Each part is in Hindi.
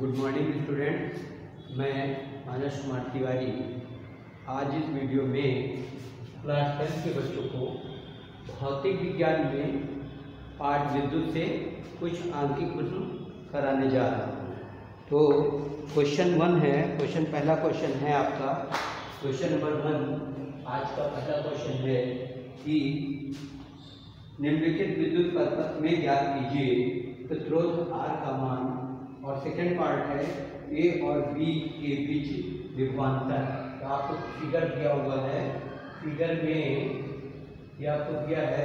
गुड मॉर्निंग स्टूडेंट्स, मैं मानस कुमार तिवारी आज इस वीडियो में क्लास 10 के बच्चों को भौतिक विज्ञान में पाठ विद्युत से कुछ आंकिक प्रश्न कराने जा रहा हूँ। तो क्वेश्चन 1 है, पहला क्वेश्चन है आपका क्वेश्चन नंबर 1। आज का पहला क्वेश्चन है कि निम्नलिखित विद्युत परिपथ में ज्ञात कीजिए प्रतिरोध R का मान, और सेकंड पार्ट है A और B के बीच विभवांतर। तो आपको फिगर दिया हुआ है, फिगर में ये आपको दिया है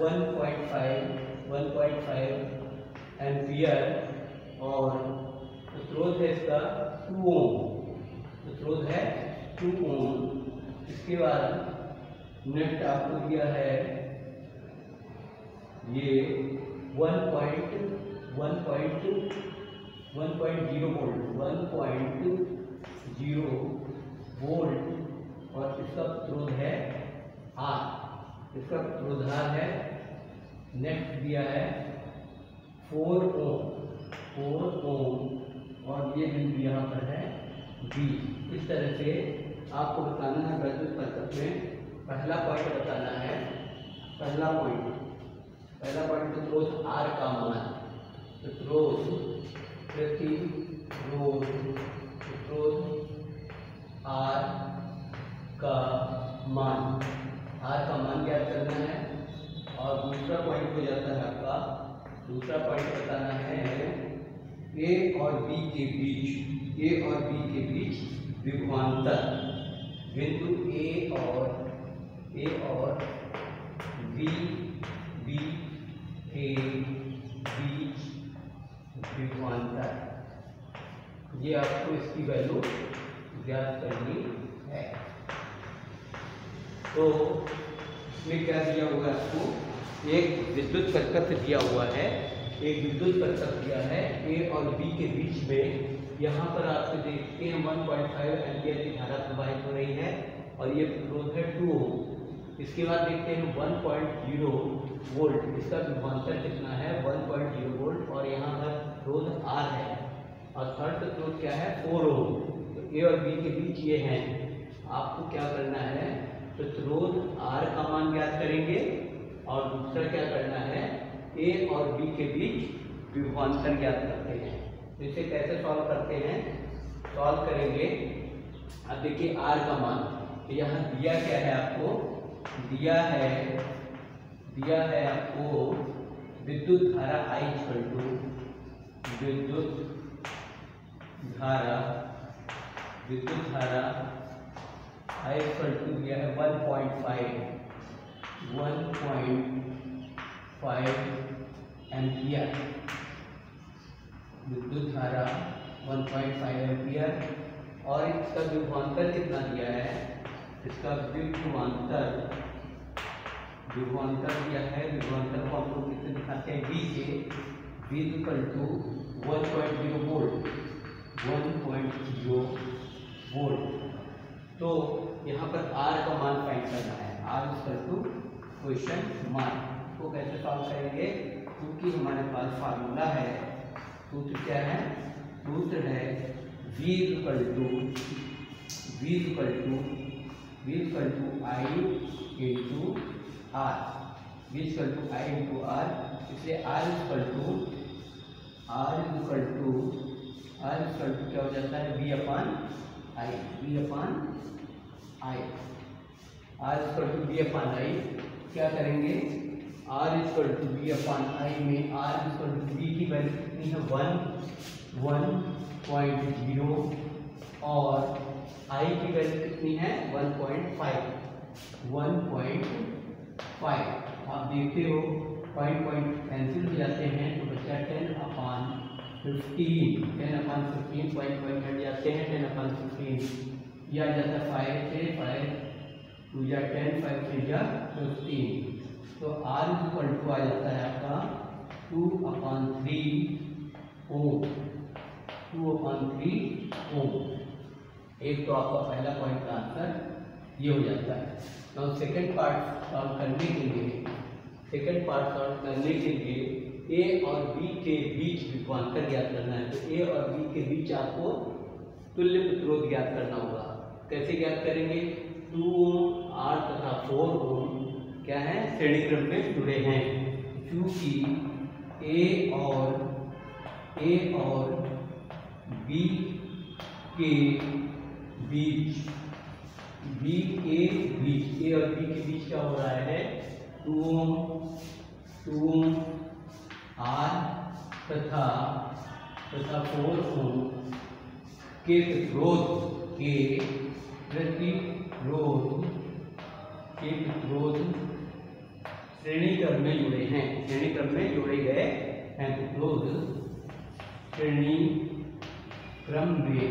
1.5 एम्पियर और प्रतिरोध है इसका 2 ओम। प्रतिरोध है 2 ओम। इसके बाद नेट आपको दिया है ये 1.0 वोल्ट और इसका प्रतिरोध है R। इसका प्रतिरोध R है। नेक्स्ट दिया है 4 ओम और ये बिंदु यहाँ पर है B। इस तरह से आपको बताना है विद्युत परिपथ में पहला पॉइंट बताना है। पहला पॉइंट प्रतिरोध R का मान, प्रतिरोध R का मान ज्ञात करना है। और दूसरा पॉइंट हो जाता है आपका, दूसरा पॉइंट बताना है A और B के बीच विभवांतर। बिंदु A और B के बीच विभवांतर, ये आपको इसकी वैल्यू ज्ञात करनी है। तो इसमें क्या दिया हुआ है आपको, एक विद्युत परिपथ दिया हुआ है, A और B के बीच में। यहाँ पर आप देखते हैं 1.5 एम्पियर की धारा प्रवाहित हो रही है और ये प्रतिरोध है 2 ओम। इसके बाद देखते हैं 1.0 वोल्ट, इसका विभवांतर कितना है 1.0 वोल्ट और यहाँ पर प्रतिरोध R है। और थर्ड प्रतिरोध क्या है 4 ओम। तो A और B के बीच ये हैं। आपको क्या करना है, प्रतिरोध R का मान ज्ञात करेंगे और दूसरा क्या करना है A और B के बीच विभवांतर ज्ञात करते हैं। तो इसे कैसे सॉल्व करते हैं, सॉल्व करेंगे। अब देखिए R का मान, तो यहाँ दिया क्या है आपको, दिया है आपको विद्युत धारा I दिया है 1.5 एम्पियर। विद्युत धारा 1.5 एम्पियर और इसका विभवांतर कितना दिया है, इसका विभवांतर दिया है। विभवांतर को हम लोग कितने दिखाते हैं, B से, B = 1.0 वोल्ट। तो यहाँ पर R का मान फाइंड करना है। R क्वेश्चन मार्क को कैसे सॉल्व करेंगे, क्योंकि हमारे पास फार्मूला है, सूत्र क्या है, सूत्र है V I into R। इसलिए R क्या हो जाता है V upon I। क्या करेंगे, R V upon I में V की वैल्यू कितनी है 1.0 और I की वैल्यू कितनी है 1.5। आप देखते हो पॉइंट कैंसिल हो जाते हैं, तो बच्चा 10/15 पॉइंट हट जाते हैं। 10/15 यह आ जाता है 5 से 5 2 या 10 5 3 या 15। तो R आ जाता है आपका 2/3 ओम। एक तो आपका पहला पॉइंट का आंसर ये हो जाता है। तो सेकंड पार्ट सॉल्व करने के लिए ए और बी के बीच विभवांतर ज्ञात करना है। तो ए और बी के बीच आपको तुल्य प्रतिरोध ज्ञात करना होगा। कैसे ज्ञात करेंगे? 2 ओम 8 तथा 4 ओम क्या है, श्रेणी क्रम में जुड़े हैं। क्योंकि ए और बी के बीच ए और बी के बीच क्या हो रहा है? 2 ओम आर तथा 4 ओम के प्रतिरोध श्रेणी क्रम में जुड़े हैं। श्रेणी क्रम में जोड़े गए हैं। प्रतिरोध श्रेणी क्रम में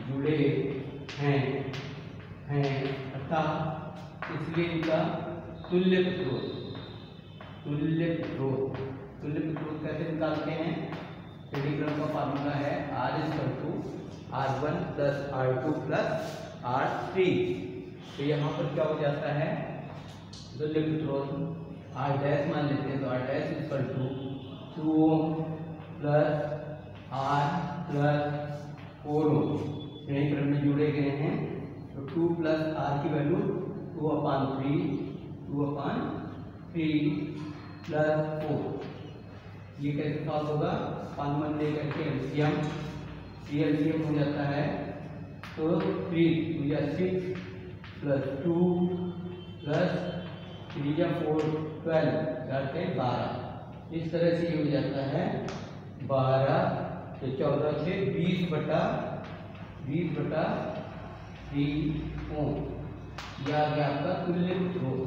जुड़े हैं अतः इसलिए इनका तुल्य प्रतिरोध कैसे निकालते हैं? श्रेणी क्रम का फार्मूला है R=R1 + R2 + R3। तो यहाँ पर क्या हो जाता है? तुल्य प्रतिरोध R डैश मान लेते हैं। तो R डैश 2 ओम + R + 4 ओम श्रेणी क्रम में जुड़े गए हैं। तो 2 + R की वैल्यू 2/3 + 4। ये कैसे सॉल्व होगा? 5 लेकर के एलसीएम हो जाता है। तो 3 या 6 + 2 + 3 या 4 12 12। इस तरह से ये हो जाता है 12। तो 14 से 20/3 ओम। यह आ गया आपका तुल्य प्रतिरोध।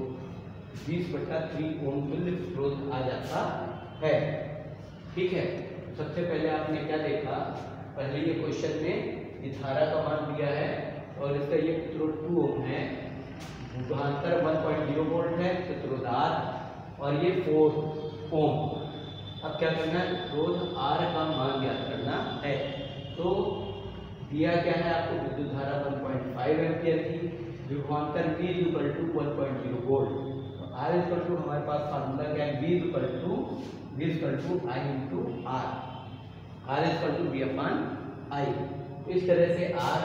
20/3 ओम तुल्य प्रतिरोध आ जाता है। ठीक है। सबसे पहले आपने क्या देखा? पहले ये क्वेश्चन में धारा का मान दिया है और इसका ये प्रतिरोध 2 ओम है। विभवांतर 1.0 वोल्ट है, प्रतिरोध R और ये 4 ओम। अब क्या करना है? प्रतिरोध R का मान ज्ञात करना है। तो दिया क्या है आपको? विद्युत धारा 1.5 एम्पियर की, विभवांतर V = 1.0 वोल्ट। तो R हमारे पास फार्मूला क्या है? V I × R। R V/I। इस तरह से R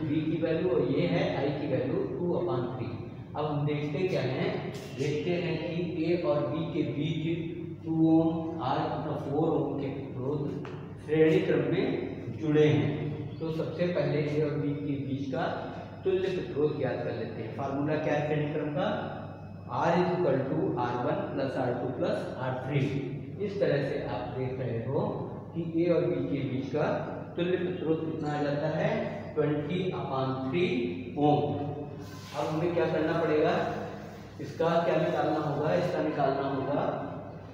V की वैल्यू और ये है I की वैल्यू 2/3। अब हम देखते क्या हैं? देखते हैं कि A और B के बीच 2 ओम R तथा 4 ओम के प्रतिरोध श्रेणी क्रम में जुड़े हैं। तो सबसे पहले A और B के बीच का तुल्य प्रतिरोध ज्ञात कर लेते हैं। फार्मूला क्या है श्रेणी क्रम का? R=R1 + R2 + R3। इस तरह से आप देख रहे हो कि A और B के बीच का तुल्य प्रतिरोध कितना आ जाता है? 20/3 ओम। अब हमें क्या करना पड़ेगा? इसका क्या निकालना होगा? इसका निकालना होगा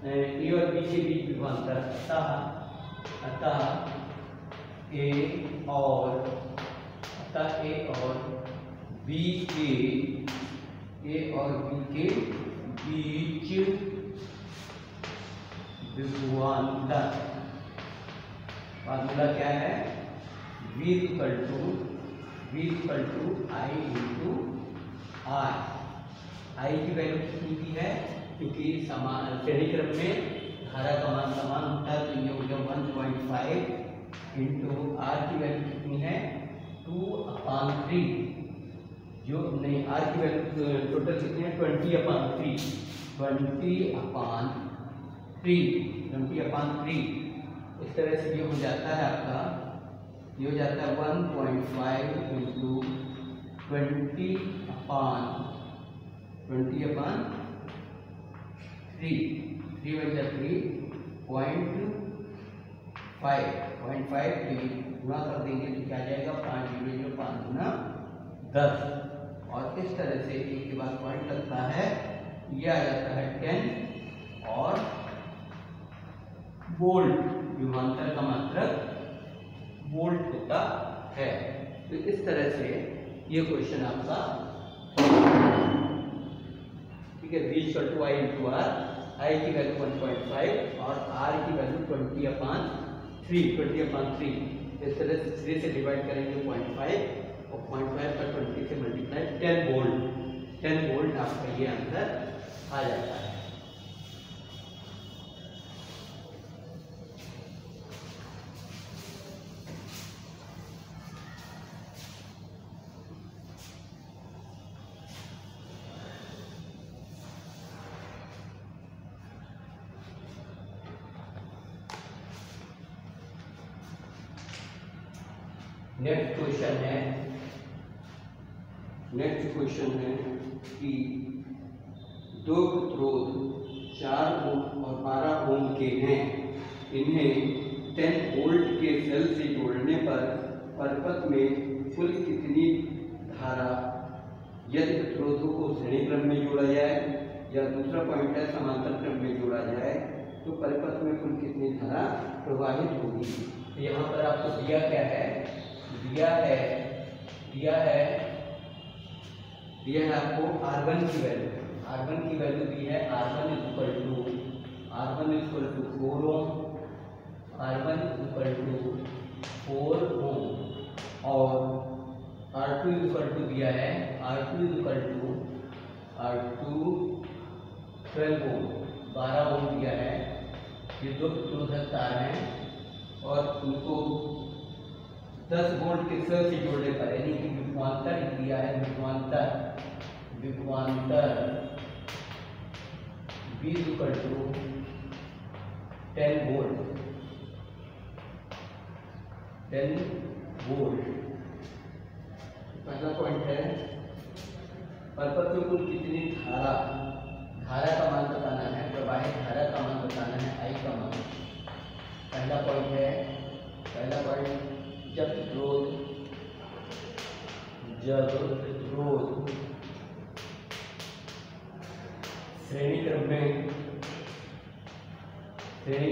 ए और बी के बीच विभवांतर। अतः ए और बी के बीच विभवांतर। फार्मूला क्या है? V = I × R। I की वैल्यू कितनी की है? क्योंकि समान श्रेणी क्रम में धारा का मान समान होता है। तो ये हो गया 1.5 × R की वैल्यू कितनी है? 2/3। जो नहीं, R की वैल्यू टोटल कितनी है? 20/3। 20/3। इस तरह से ये हो जाता है आपका, ये हो जाता है 1.5 × 20/3। 0.5 गुणा कर देंगे तो क्या जाएगा? 5 × 5 × 10। और इस तरह से एक के बाद पॉइंट लगता है, ये आ जाता है 10। और वोल्ट, विभवांतर का मात्रक वोल्ट होता है। तो इस तरह से ये क्वेश्चन आपका, ठीक है। V = I × R। I की वैल्यू 1.5 और R की वैल्यू 20/3। इस तरह से 3 से डिवाइड करेंगे 0.5 और 0.5 का 20 से मल्टीप्लाई 10 वोल्ट। 10 वोल्ट आपका ये आंसर आ जाता है। नेक्स्ट क्वेश्चन है कि दो प्रतिरोध 4 ओम और 12 ओम के हैं, इन्हें 10 वोल्ट के सेल से जोड़ने पर परिपथ में कुल कितनी धारा यदि प्रतिरोधों को श्रेणी क्रम में जोड़ा जाए, या दूसरा पॉइंट है समांतर क्रम में जोड़ा जाए तो परिपथ में कुल कितनी धारा प्रवाहित होगी। तो यहाँ पर आपको दिया क्या है, दिया है आपको R1 की वैल्यू दी है R1 equal to 4 Om, R1 4 ओम और R2 इक्वल टू दिया है R2 12 ओम, 12 ओम दिया है। ये दो प्रतिरोधक तार हैं और उनको 10 वोल्ट के सेल से जोड़ने पर, यानी कि विभवांतर दिया है, विभवांतर V इक्वल टू 10 वोल्ट, पहला पॉइंट है परिपथ में कुल कितनी धारा का मान बताना है, प्रवाहित धारा का मान बताना है, I का मान। पहला पॉइंट जब प्रतिरोध श्रेणी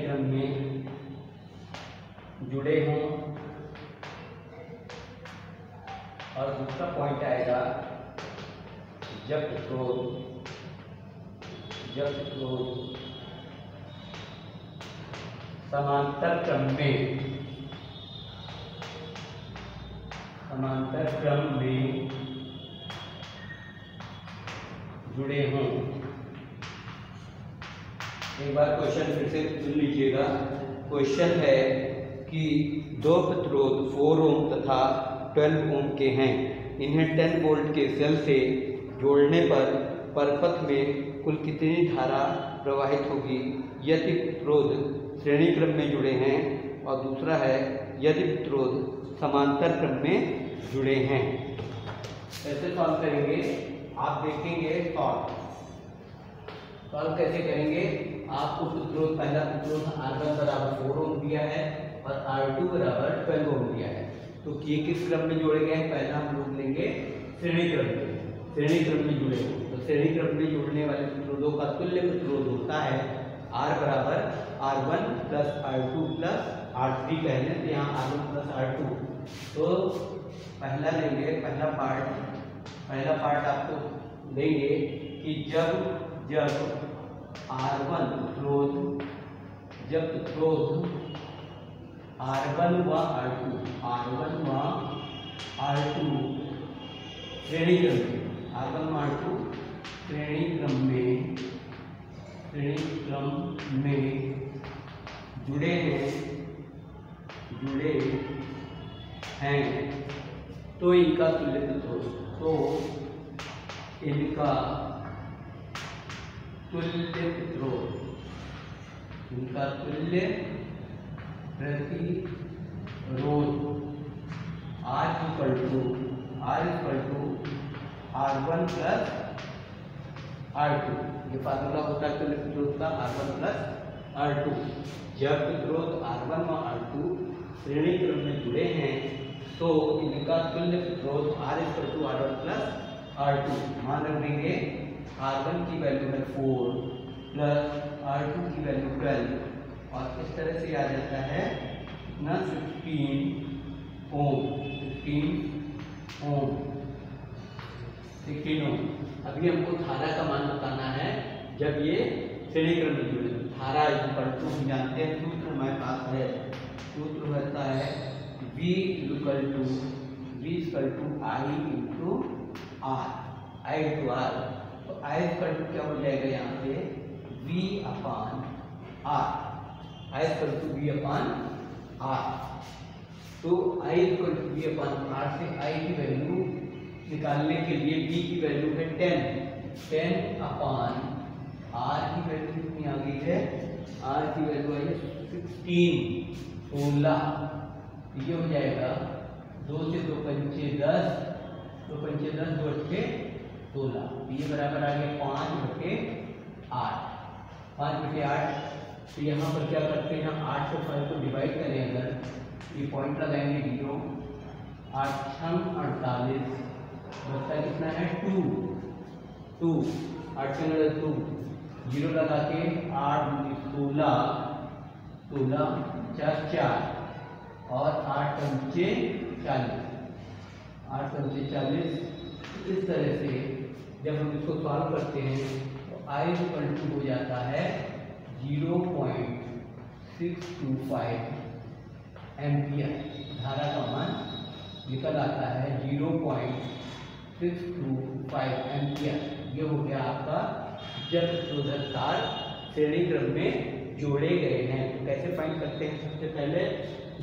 क्रम में जुड़े हों, और दूसरा पॉइंट आएगा जब प्रतिरोध समांतर क्रम में जुड़े हों। एक बार क्वेश्चन फिर से सुन लीजिएगा। क्वेश्चन है कि दो प्रतिरोध 4 ओम तथा 12 ओम के हैं, इन्हें 10 वोल्ट के सेल से जोड़ने पर परिपथ में कुल कितनी धारा प्रवाहित होगी यदि प्रतिरोध श्रेणी क्रम में जुड़े हैं, और दूसरा है यदि प्रतिरोध समांतर क्रम में जुड़े हैं। कैसे सॉल्व करेंगे आप देखेंगे। सॉल्व कैसे करेंगे, आपको प्रतिरोध, पहला प्रतिरोध R1 बराबर 4 ओम दिया है और R2 बराबर 12 ओम दिया है। तो ये किस क्रम में जोड़े गए हैं, पहला हम लोग लेंगे श्रेणी क्रम में जुड़े हो। तो श्रेणी क्रम में जोड़ने वाले प्रतिरोधों का तुल्य प्रतिरोध होता है R बराबर R1 plus R2 plus R3 कह लें, तो यहाँ R1 प्लस R2। तो पहला लेंगे, पहला पार्ट आपको देंगे कि जब R1 प्रतिरोध R1 व R2 श्रेणी क्रम में जुड़े हैं तो इनका तुल्य प्रतिरोध, इनका तुल्य प्रतिरोध R equal to R1 plus R2। ये फार्मूला होता है तुल्य प्रतिरोध का, R1 प्लस R2। जब प्रतिरोध R1 व R2 श्रेणी क्रम में जुड़े हैं तो इनका तुल्य प्रतिरोध R equal to R1 plus R2। मान रख देंगे R1 की वैल्यू है 4 प्लस R2 की वैल्यू 12, और इस तरह से आ जाता है कितना 15 ओम। अभी हमको धारा का मान बताना है जब ये श्रेणी क्रम में जुड़े। धारा इक्वल टू हम जानते हैं, सूत्र हमारे पास है, सूत्र होता है V equal to I into R। I into R, तो आई इक्वल टू क्या हो जाएगा यहाँ पे V upon R, I equal to V upon R. तो I equal to V upon R से I की वैल्यू निकालने के लिए V की वैल्यू है 10 अपान R की वैल्यू कितनी आ गई है, R की वैल्यू आई है 16। ये हो जाएगा 2 से 2 पंचे 10, 2 पंचे 10, 2 अट्ठे 16, ये बराबर आ गया 5/8, 5/8। तो यहाँ पर क्या करते हैं, 8 से 5 को डिवाइड करें, अगर ये पॉइंट लगाएंगे 0, 8 6 48, बचता कितना है 2, 8 से 2, 0 लगा के 8 16, 16 4 4 और 8 पंचे 40, 8 पंचे 40। इस तरह से जब हम इसको सॉल्व करते हैं तो I इक्वल टू हो जाता है 0.625 एम्पियर, धारा का मान निकल आता है 0.625 एम्पियर। ये हो गया आपका जब प्रतिरोधक तार श्रेणी क्रम में जोड़े गए हैं। तो कैसे फाइंड करते हैं, सबसे पहले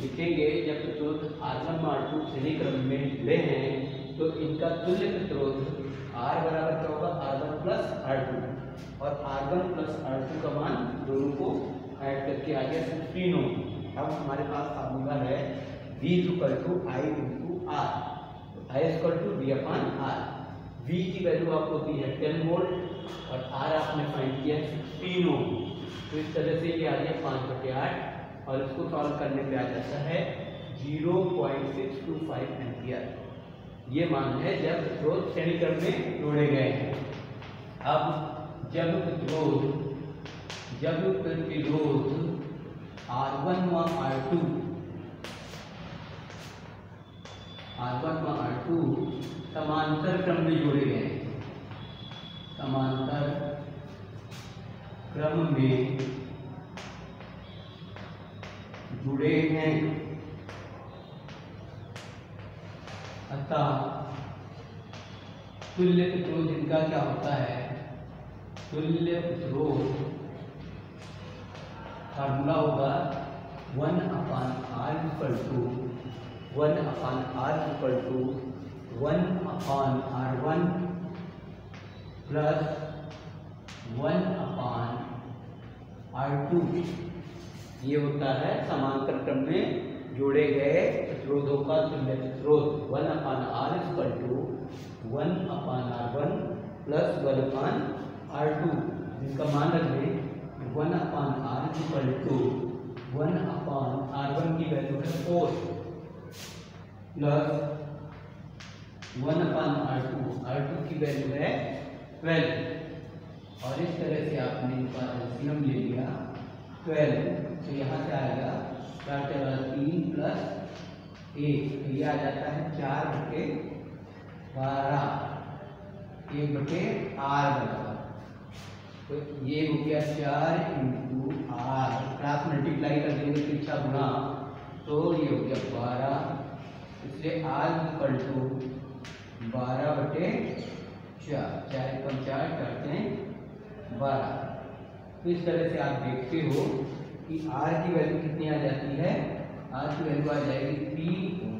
लिखेंगे जब प्रतिरोध R1 और R2 श्रेणी क्रम में जुड़े हैं तो इनका तुल्य प्रतिरोध R बराबर क्या होगा, R1 प्लस R2, और R1 प्लस R2 का मान दोनों को ऐड करके आ गया 16 ओम। अब हमारे पास फार्मूला है V equal to I into R, तो I equal to V upon R। V की वैल्यू आपको दी है 10 वोल्ट और R आपने फाइंड किया है 16 ओम। तो इस तरह से ये आ गया 5/8 और इसको सॉल्व करने पे आ जाता है 0.625 एम्पियर। ये मान है जब प्रतिरोध श्रेणी क्रम में जोड़े गए हैं। अब जब प्रतिरोध R1 व R2 समांतर क्रम में जोड़े गए हैं, समांतर क्रम में जुड़े हैं, अतः तुल्य प्रतिरोध इनका क्या होता है, तुल्य प्रतिरोध फार्मूला होगा 1/R equal to 1/R1 plus 1/R2। ये होता है समांतर क्रम में जोड़े गए प्रतिरोधों का तुल्य प्रतिरोध। 1/R equal to 1/R1 plus 1/R2, जिसका मान रख लें 1/R इक्वल टू 1/R1 की वैल्यू है 4 प्लस 1/R2 की वैल्यू है 12, और इस तरह से आपने इनका एलसीएम ले लिया 12। तो यहाँ से आएगा 4 × 3 प्लस 1, तो ये आ जाता है 4/12, 1/R बराबर। तो ये हो गया 4 इंटू R, क्रॉस मल्टीप्लाई कर देंगे पीछा गुणा, तो ये हो गया 12, इसलिए R इक्वल टू 12/4, 4 कम 4 करते हैं 12। तो इस तरह से आप देखते हो कि R की वैल्यू कितनी आ जाती है, R की वैल्यू आ जाएगी 3 ओम,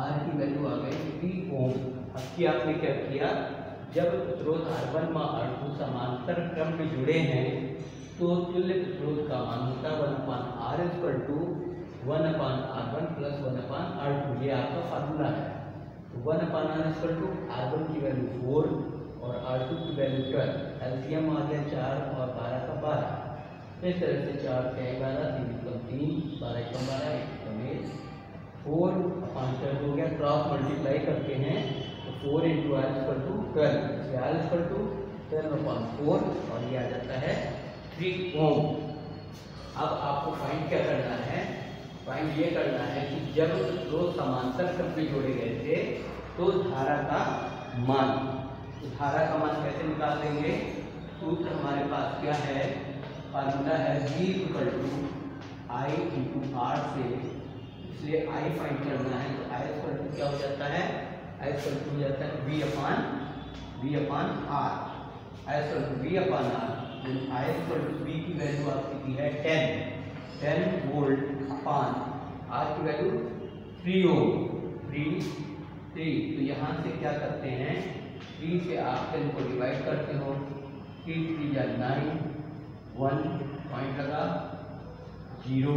R की वैल्यू आ गई 3 ओम। अब की आपने क्या किया, जब प्रतिरोध R1 व R2 समांतर क्रम में जुड़े हैं तो तुल्य प्रतिरोध का मान होता है 1/R equal to 1/R1 plus 1/R2। ये आपका फार्मूला है। 1/R इक्वल टू R1 की वैल्यू 4 और R2 की वैल्यू 12, एलसीएम आ गया 4 और 12 का 12। इस तरह से 4 × 11, 3 × 3, 12 × 12, 1 4/12 हो गया। क्रॉस मल्टीप्लाई करते हैं तो 4 × R equal to 12, R equal to 12/4 और ये आ जाता है 3 ओम। अब आपको फाइंड क्या करना है, फाइंड ये करना है कि जब दो समांतर क्रम में जोड़े गए थे तो धारा का मान, तो धारा का मान कैसे निकाल देंगे, सूत्र हमारे पास क्या है, फार्मूला है V equal to I into R से, इसलिए I फाइंड करना है तो I इक्वल टू क्या हो जाता है, आई इक्वल टू हो जाता है V upon R, I equal to V upon R, I equal to V की वैल्यू आपकी दी है 10 वोल्ट अपान R की वैल्यू 3 ओम, 3। तो यहाँ से क्या करते हैं, 3 से आप 10 को डिवाइड करते हो, 3 3 या 9, 1 पॉइंट लगा, 0,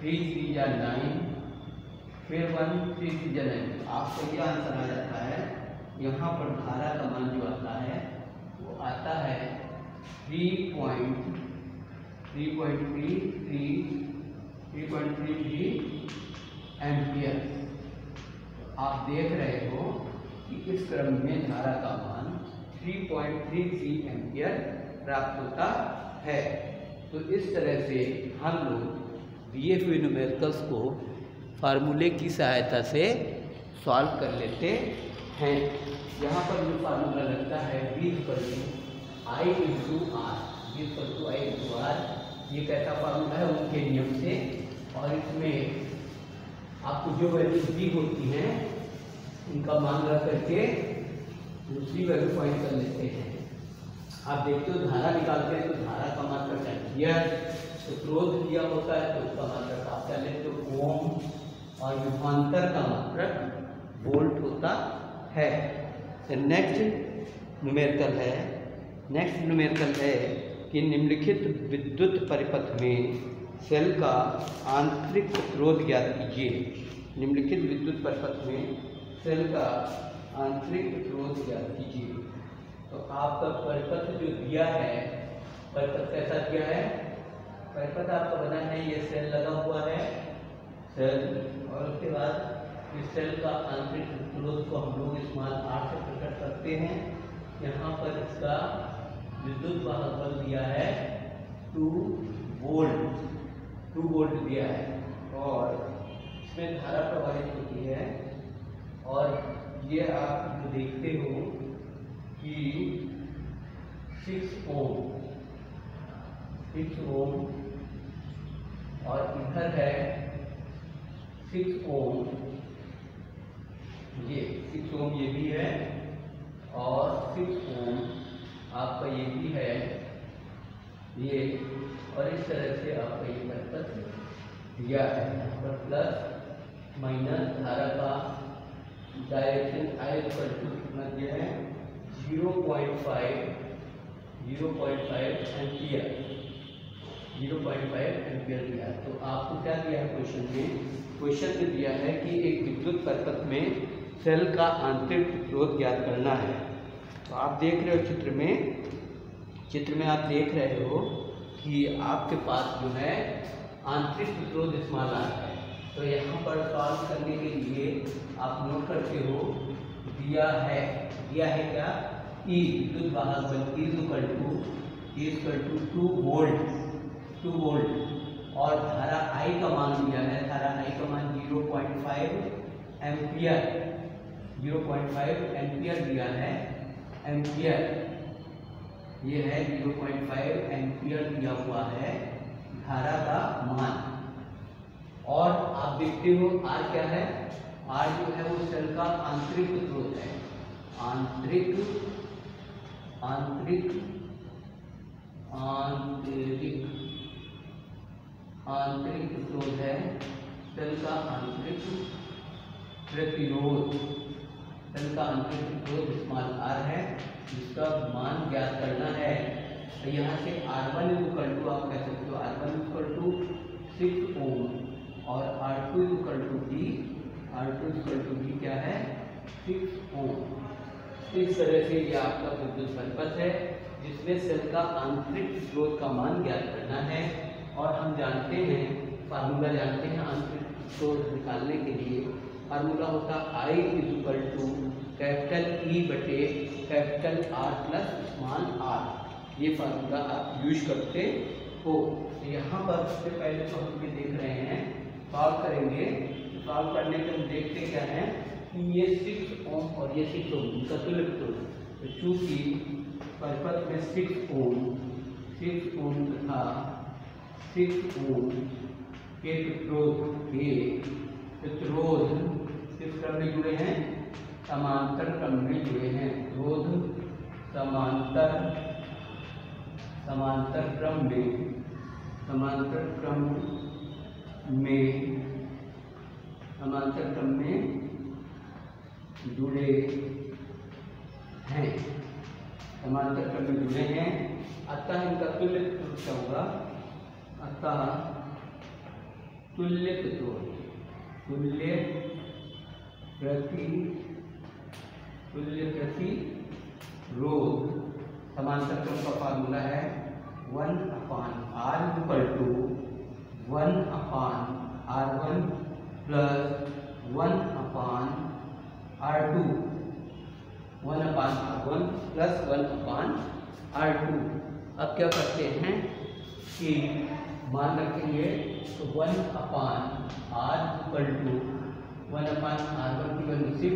3 3 या 9, फिर 1, 3 3 या 9, आपको ये आंसर आ जाता है। यहाँ पर धारा का मान जो आता है वो आता है 3.33 एम्पियर। आप देख रहे हो कि इस क्रम में धारा का मान 3.33 एम्पियर प्राप्त होता है। तो इस तरह से हम लोग बीएफयू न्यूमेरिकल्स को फार्मूले की सहायता से सॉल्व कर लेते हैं। यहाँ पर जो फार्मूला लगता है V = I × R, V = I × R, ये कैसा फार्मूला है उनके नियम से, और इसमें आपको जो वैल्यू दी होती हैं उनका मान रख करके दूसरी वैल्यू फाइंड कर लेते हैं। आप देखते हो धारा निकालते हैं तो धारा का मात्रक एम्पियर, तो क्रोध दिया होता है तो उसका मात्रक आप क्या लेते हो ओम, और विभवांतर का मात्रक वोल्ट होता है। नेक्स्ट न्यूमेरिकल है कि निम्नलिखित विद्युत परिपथ में सेल का आंतरिक प्रतिरोध ज्ञात कीजिए। निम्नलिखित विद्युत परिपथ में सेल का आंतरिक प्रतिरोध ज्ञात कीजिए। तो आपका परिपथ जो दिया है, परिपथ कैसा दिया है, परिपथ आपका बना है, ये सेल लगा हुआ है सेल, और उसके बाद इस सेल का आंतरिक प्रतिरोध को हम लोग स्मॉल r से प्रकट करते हैं। यहाँ पर इसका विद्युत वाहक बल दिया है 2 वोल्ट दिया है, और इसमें धारा प्रवाहित होती है। और ये आप जो देखते हो कि 6 ओम, और इधर है 6 ओम, ये 6 ओम ये भी है, और 6 ओम आपका ये भी है ये, और इस तरह से आपका ये परिपथ दिया है। यहाँ पर प्लस माइनस धारा का डायरेक्शन I = कितना दिया है 0.5 एम्पियर, 0.5 एम्पियर दिया है। तो आपको क्या दिया है क्वेश्चन में दिया है कि एक विद्युत परिपथ में सेल का आंतरिक प्रतिरोध ज्ञात करना है। तो आप देख रहे हो चित्र में आप देख रहे हो कि आपके पास जो है आंतरिक प्रतिरोध स्मॉल r है। तो यहाँ पर सॉल्व करने के लिए आप नोट करते हो दिया है क्या, E विद्युत वाहक बल E = 2 वोल्ट, और धारा I का मान दिया है, धारा I का मान 0.5 एम्पियर दिया है, ये है 0.5 एम्पियर दिया हुआ है धारा का मान। और आप देखते हो R क्या है, R जो है वो सेल का आंतरिक प्रतिरोध है, आंतरिक प्रतिरोध है, सेल का आंतरिक प्रतिरोध स्मॉल r है, जिसका मान ज्ञात करना है। तो यहाँ से R1 = आप कह सकते हो R1 = 6 ओम, और R2 = क्या है 6 ओम। इस तरह से ये आपका विद्युत परिपथ है जिसमें सेल का आंतरिक प्रतिरोध का मान ज्ञात करना है। और हम जानते हैं फार्मूला आंतरिक प्रतिरोध निकालने के लिए फार्मूला होता I = R + स्मॉल r। ये फार्मूला आप यूज करते हो। तो यहाँ पर सबसे पहले तो हम ये देख रहे हैं, सॉल्व करेंगे। सॉल्व करने के हम देखते क्या है कि ये 6 ओम और ये 6 ओम इनका तुल्य प्रतिरोध। तो चूंकि परिपथ में 6 ओम तथा 6 ओम के प्रतिरोध किस क्रम में जुड़े हैं, समांतर क्रम में जुड़े हैं, प्रतिरोध समांतर क्रम में जुड़े हैं, अतः इनका तुल्य प्रतिरोध क्या होगा, अतः तुल्य प्रतिरोध समांतर क्रम का फार्मूला है 1/r equal to 1/r1 plus 1/r2, 1/r1 plus 1/r2। अब क्या करते हैं कि मान रखेंगे तो 1/r इक्वल टू 1/r1 की वैल्यू 6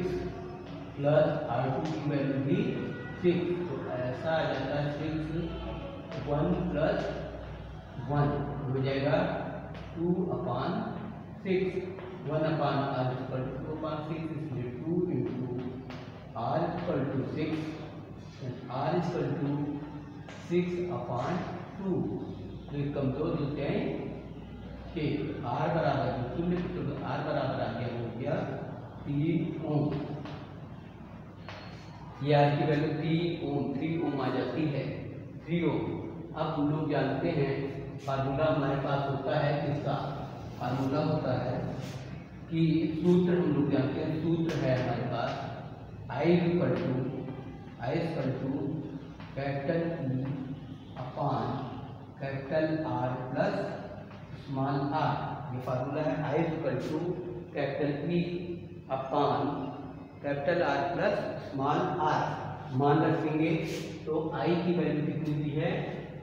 प्लस r2 की वैल्यू भी 6, तो ऐसा आ जाता है 6 1 प्लस 1 हो जाएगा 2/6, 1/r इक्वल टू 2/6, इसलिए 2 into r equal to 6 and r equal to 6/2। तो ये कमजोर होते हैं कि r बराबर तुल्य प्रतिरोध r बराबर आ गया, हो गया 3 ओम। ये r की वैल्यू 3 ओम आ जाती है, 3 ओम। अब हम लोग जानते हैं फार्मूला हमारे पास होता है, किसका फार्मूला होता है कि सूत्र हम लोग जानते हैं, सूत्र है हमारे पास I equal to capital E upon capital R plus small r। ये फार्मूला है I equal to capital E upon capital R plus small r। मान रखेंगे तो I की वैल्यू कितनी दी है,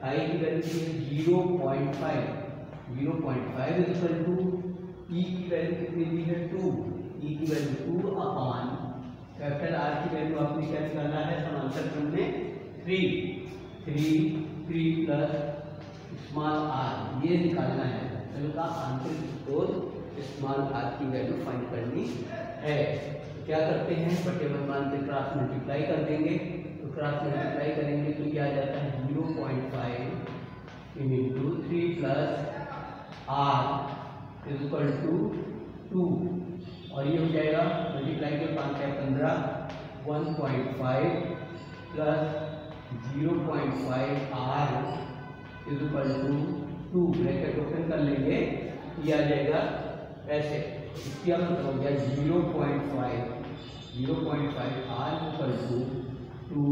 I की वैल्यू दी है 0.5 इक्वल टू E की वैल्यू कितनी दी है 2, E की वैल्यू 2 अपान कैपिटल R की वैल्यू आपने क्या निकालना है समांतर क्रम में 3 प्लस स्मॉल r, ये निकालना है। सेल का आंतरिक प्रतिरोध स्मॉल r की वैल्यू फाइंड करनी है। तो क्या करते हैं, बटे मान से क्रॉस मल्टीप्लाई कर देंगे, तो क्रॉस मल्टीप्लाई करेंगे तो क्या आ जाता है 0.5 into 3 plus r equal to 2, और ये हो जाएगा मल्टीप्लाई के 5 है 15, 1.5 plus 0.5 r equal to 2, bracket open कर लेंगे, ये आ जाएगा ऐसे। इसकी अब हो गया 0.5 r इक्वल टू 2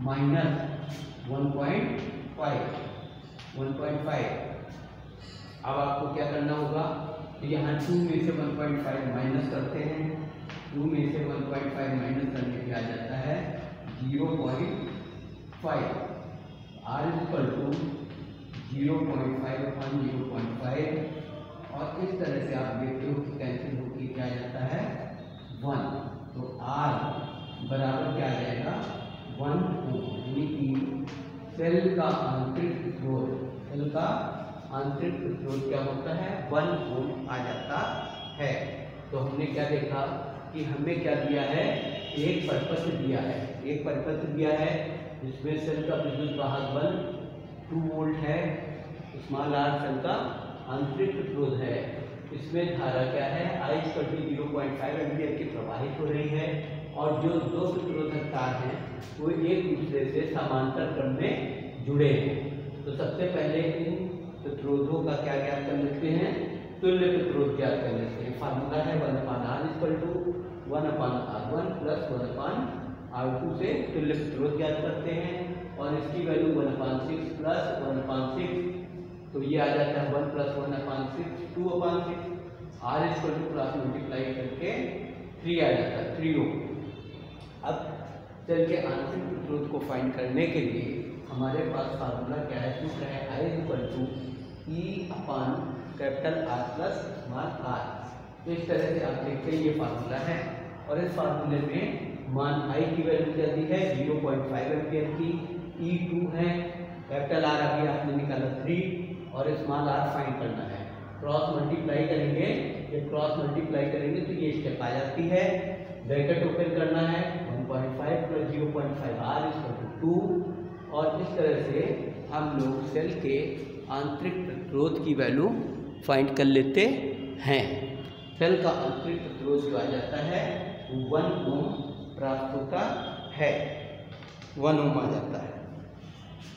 माइनस 1.5। अब आपको क्या करना होगा, तो यहाँ 2 में से 1.5 माइनस करते हैं, 2 में से 1.5 माइनस करने पे आ जाता है 0.5। r इक्वल टू 0.5/0.5, और इस तरह से आप देखते हो कि कैंसिल होकर क्या आ जाता है 1। तो r बराबर क्या आ जाएगा 1 ओम, यानी कि सेल का आंतरिक प्रतिरोध क्या होता है 1 ओम आ जाता है। तो हमने क्या देखा कि हमें क्या दिया है, एक परिपत्र दिया है जिसमें सेल का विद्युत वाहक बल 2 वोल्ट है, स्मॉल r सेल का आंतरिक प्रतिरोध है, इसमें धारा क्या है I 0.5 एम्पियर की प्रवाहित हो रही है, और जो दो प्रतिरोधक तार हैं वो एक दूसरे से समांतर क्रम में जुड़े हैं। तो सबसे पहले इन प्रतिरोधों का क्या ज्ञात कर लेते हैं, तुल्य प्रतिरोध ज्ञात कर लेते हैं। फार्मूला है 1/r equal to 1/r1 plus 1/r2 से तुल्य प्रतिरोध ज्ञात करते हैं, और इसकी वैल्यू 1/6 प्लस 1/6, तो ये आ जाता है 1 plus 1/6 2/6। r equal to cross multiply करके 3 आ जाता है 3 ओम। अब सेल के आंतरिक प्रतिरोध को फाइंड करने के लिए हमारे पास फार्मूला क्या है, सूत्र है I equal to E upon capital R plus small r। तो इस तरह से आप देखते हैं ये फार्मूला है, और इस फार्मूले में मान I की वैल्यू क्या दी है 0.5 एम्पियर की, E 2 है, कैपिटल R अभी आपने निकाला 3, और स्मॉल r फाइंड करना है। क्रॉस मल्टीप्लाई करेंगे तो ये स्टेप आ जाती है, ब्रैकेट ओपन करना है 1.5 + 0.5 r = 2 और इस तरह से हम लोग सेल के आंतरिक प्रतिरोध की वैल्यू फाइंड कर लेते हैं। सेल का आंतरिक प्रतिरोध जो आ जाता है 1 ओम प्राप्त होता है, 1 ओम आ जाता है।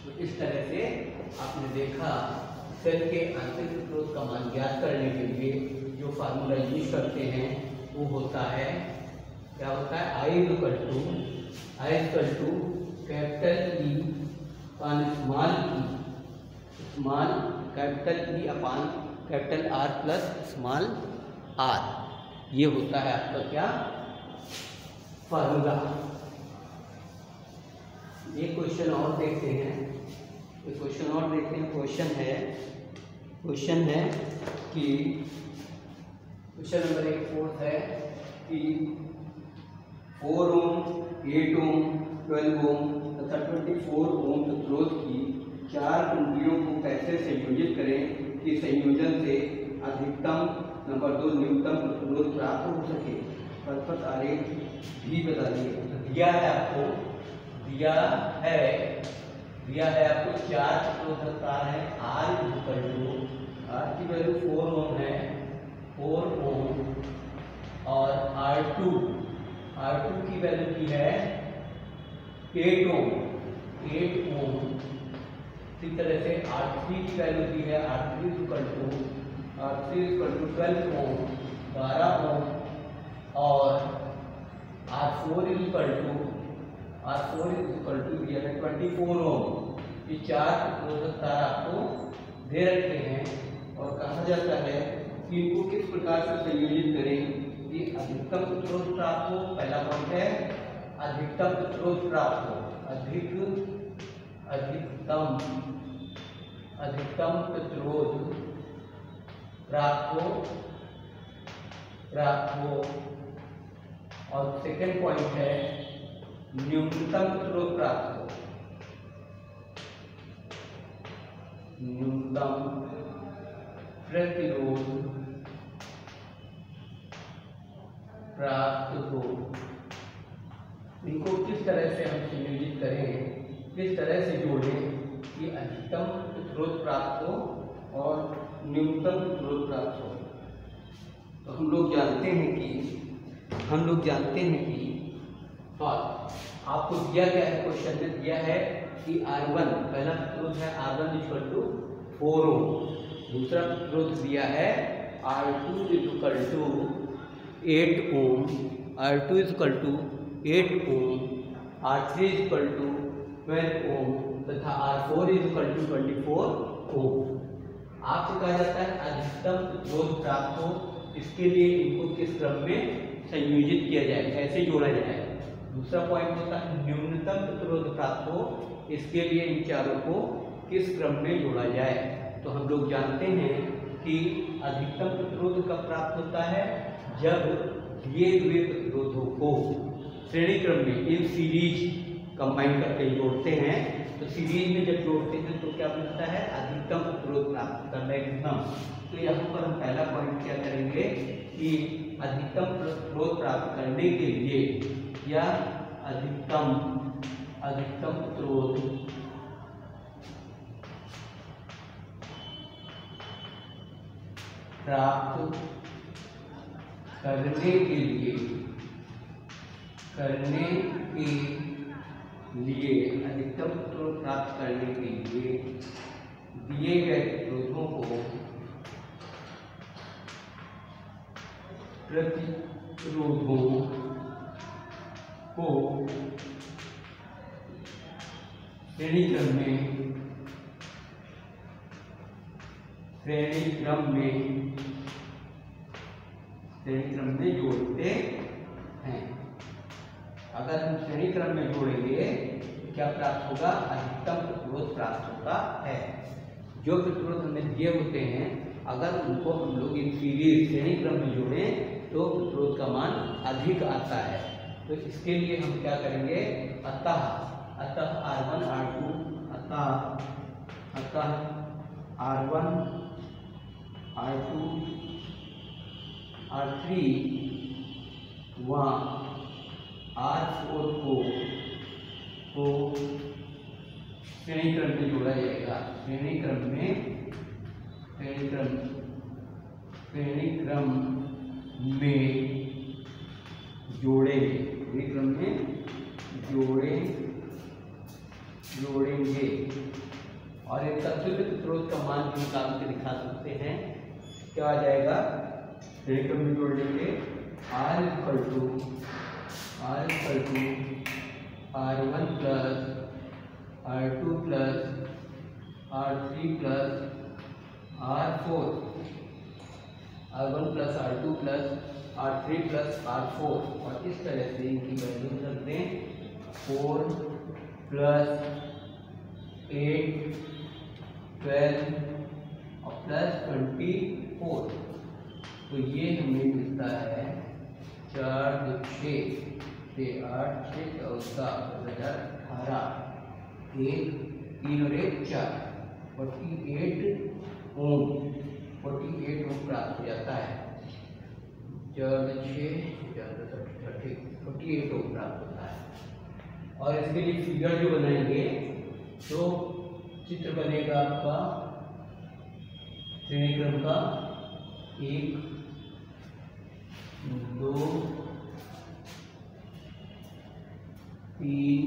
तो इस तरह से आपने देखा सेल के आंतरिक प्रतिरोध का मान ज्ञात करने के लिए जो फार्मूला यूज करते हैं वो होता है, क्या होता है, I = capital E upon small capital E upon capital R plus small r। ये होता है आपका क्या फार्मूला। ये क्वेश्चन और देखते हैं, क्वेश्चन है कि क्वेश्चन नंबर 4 है कि 4 ओम, 8 ओम, 12 ओम तथा 24 ओम प्रतिरोध की 4 कुंडलियों को कैसे संयोजित करें कि संयोजन से अधिकतम, नंबर 2 न्यूनतम प्रतिरोध प्राप्त हो सके। प्रदत्त आरेख भी बता दिए। दिया है आपको 4 प्रतिरोधक तार है, R की वैल्यू 4 ओम है, 4 ओम और R2 की वैल्यू की है 8 ओम। इसी तरह से R3 की वैल्यू की है, R3 = 12 ओम, 12 ओम और R4 दिया है 24 ओम। ये 4 प्रतिरोधक तार आपको दे रखे हैं और कहा जाता है कि इनको किस प्रकार से संयोजित करें कि अधिकतम प्रतिरोध प्राप्त हो। पहला पॉइंट है अधिकतम प्रतिरोध प्राप्त हो, अधिकतम प्रतिरोध प्राप्त हो और सेकंड पॉइंट है न्यूनतम प्रतिरोध प्राप्त हो, न्यूनतम प्रतिरोध प्राप्त हो। इनको किस तरह से हम संयोजित करें, किस तरह से जोड़ें कि अधिकतम प्रतिरोध प्राप्त हो और न्यूनतम प्रतिरोध प्राप्त हो। तो हम लोग जानते हैं कि आपको दिया गया है, क्वेश्चन में दिया है कि R1 पहला प्रतिरोध है R1 = 4 ओम, दूसरा प्रतिरोध दिया है R2 = 8 ओम, R3 = 12 ओम तथा R4 = 24 ओम। आपसे कहा जाता है अधिकतम प्रतिरोध प्राप्त हो, इसके लिए इनको किस क्रम में संयोजित किया जाए, कैसे जोड़ा जाए। दूसरा पॉइंट होता है न्यूनतम प्रतिरोध प्राप्त हो, इसके लिए इन चारों को किस क्रम में जोड़ा जाए। तो हम लोग जानते हैं कि अधिकतम प्रतिरोध कब प्राप्त होता है, जब दिए हुए प्रतिरोधों को श्रेणी क्रम में इन सीरीज कंबाइन करके जोड़ते हैं। तो सीरीज में जब जोड़ते हैं तो क्या मिलता है, अधिकतम प्रतिरोध प्राप्त करना एकदम। तो यहाँ पर हम पहला पॉइंट क्या करेंगे कि अधिकतम प्रतिरोध प्राप्त करने के लिए या अधिकतम प्रतिरोध प्राप्त करने के लिए अधिकतम प्रतिरोध प्राप्त करने के लिए दिए गए प्रतिरोधों को श्रेणी क्रम में जोड़ते हैं। अगर हम श्रेणी क्रम में जोड़ेंगे तो क्या प्राप्त होगा, अधिकतम प्रतिरोध प्राप्त होता है। जो प्रतिरोध हमें दिए होते हैं अगर उनको हम लोग इन सीरीज श्रेणी क्रम में जोड़ें तो प्रतिरोध का मान अधिक आता है। तो इसके लिए हम क्या करेंगे, अतः R1 R2 अतः R1 R2 R3 व R4 को श्रेणी क्रम में जोड़ा जाएगा। श्रेणी क्रम में जोड़ेंगे। श्रेणी क्रम में जोड़ेंगे और एक संतुलित प्रतिरोध का मान भी निकाल के दिखा सकते हैं। क्या आ जाएगा? श्रेणी क्रम में जोड़ लेंगे R equal to R1 plus R2 plus R3 plus R4, R1 plus R2 plus R3 plus R4 और इस तरह से इनकी वैल्यू रख दें 4 प्लस 8 12 और प्लस 24। तो ये हमें मिलता है 4 2 6 से 8 6 14 18 1 3 और 1 4 48 ओम प्राप्त हो जाता है। 4 6 48 ओम प्राप्त होता है। और इसके लिए फिगर जो बनाएंगे तो चित्र बनेगा आपका श्रेणी क्रम का 1 2 3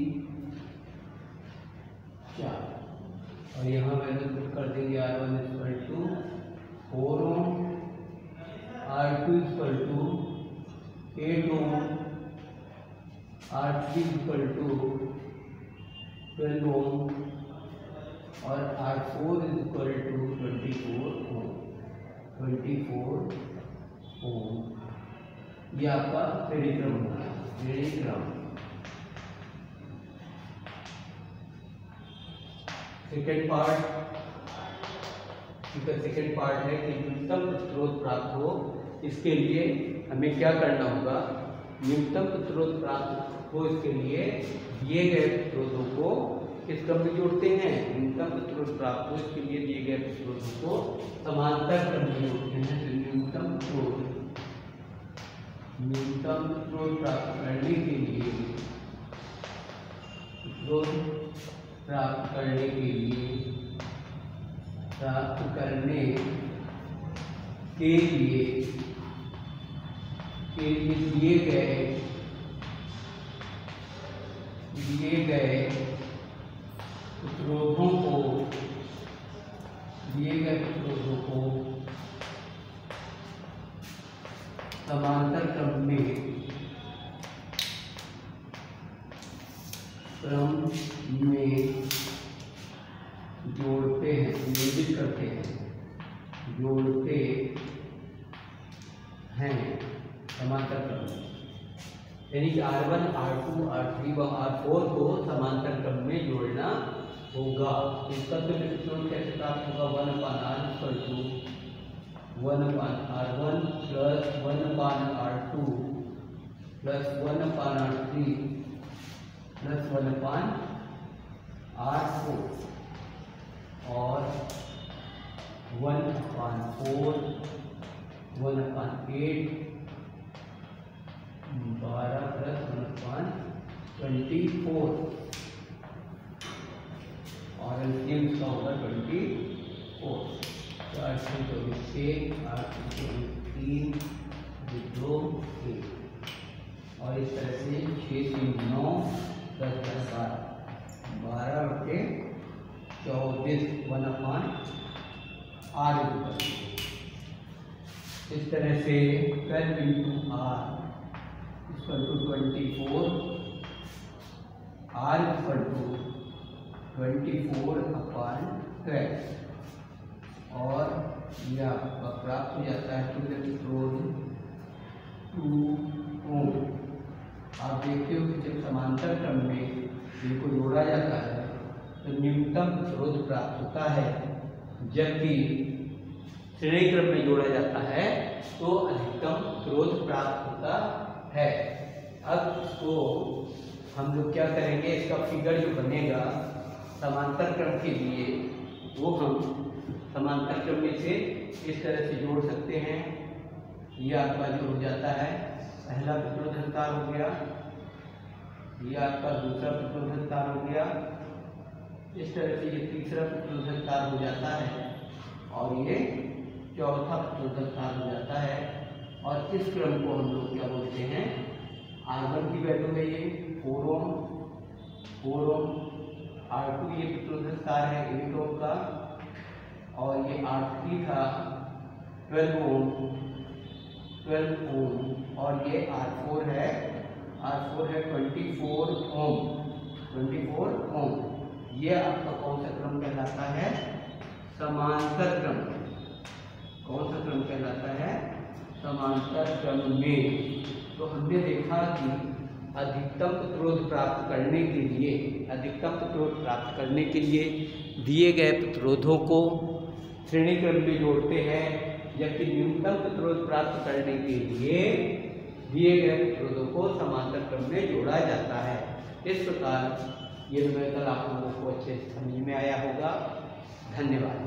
4 और यहाँ वैल्यू पुट कर देंगे R1 equal to 4 ohm, R2 equal to 8 ohm, R3 equal to 12 ohm और R4 इक्वल टू 24 ओम। ये आपका श्रेणी क्रम हो गया। श्रेणी क्रम सेकेंड पार्ट है कि न्यूनतम प्रतिरोध प्राप्त हो। इसके लिए हमें क्या करना होगा? न्यूनतम प्रतिरोध प्राप्त हो इसके लिए दिए गए प्रतिरोधों को किस क्रम में जोड़ते हैं? न्यूनतम प्रतिरोध प्राप्त हो इसके लिए दिए गए प्रतिरोधों को समांतर क्रम में जोड़ते हैं। तो न्यूनतम प्रतिरोध प्राप्त करने के लिए दिए गए प्रतिरोधों को समांतर क्रम में जोड़ते हैं, संयोजित करते हैं, जोड़ते हैं समांतर क्रम में। यानी कि R1 R2 R3 व R4 को समांतर क्रम में जोड़ना होगा। इसका प्रतिरोध कैसे प्राप्त होगा? 1/R equal to 1/R1 plus 1/R2 plus 1/R3 plus 1/R4 और 1/4 1/8 12 प्लस 1/24 और एलसीएम इसका होगा 24। 4 से 24 8 से 3 2 1 और इस तरह से 6 से 9 10 10 12 बटे 24 1/R। इस तरह से 12 into R equal to 24, R equal to 24/12 और यह आपका प्राप्त हो जाता है प्रतिरोध 2 ओम। आप देखते हो कि जब समांतर क्रम में इनको जोड़ा जाता है तो न्यूनतम प्रतिरोध प्राप्त होता है, जबकि श्रेणी क्रम में जोड़ा जाता है तो अधिकतम प्रतिरोध प्राप्त होता है। अब इसको हम लोग क्या करेंगे? इसका फिगर जो बनेगा समांतर क्रम के लिए वो हम समांतर क्रम में से इस तरह से जोड़ सकते हैं। ये आपका जो हो जाता है पहला प्रतिरोध अंतर हो गया, ये आपका दूसरा प्रतिरोधक तार हो गया। इस तरह से ये तीसरा प्रतिरोधक तार हो जाता है और ये चौथा प्रतिरोधक तार हो जाता है। और इस क्रम को हम लोग क्या बोलते हैं, R1 की वैल्यू है ये 4 ओम, R2 ये प्रतिरोधक तार है 8 ओम का, और ये R3 था 12 ओम, और ये R4 है 24 ओम। ये आपका कौन सा क्रम कहलाता है, समांतर क्रम। कौन सा क्रम कहलाता है, समांतर क्रम में। तो हमने देखा कि अधिकतम प्रतिरोध प्राप्त करने के लिए दिए गए प्रतिरोधों को श्रेणी क्रम में जोड़ते हैं, जबकि न्यूनतम प्रतिरोध प्राप्त करने के लिए दिए गए प्रतिरोधों को समांतर क्रम में जोड़ा जाता है। इस प्रकार ये न्यूमेरिकल आप लोगों को अच्छे से समझ में आया होगा। धन्यवाद।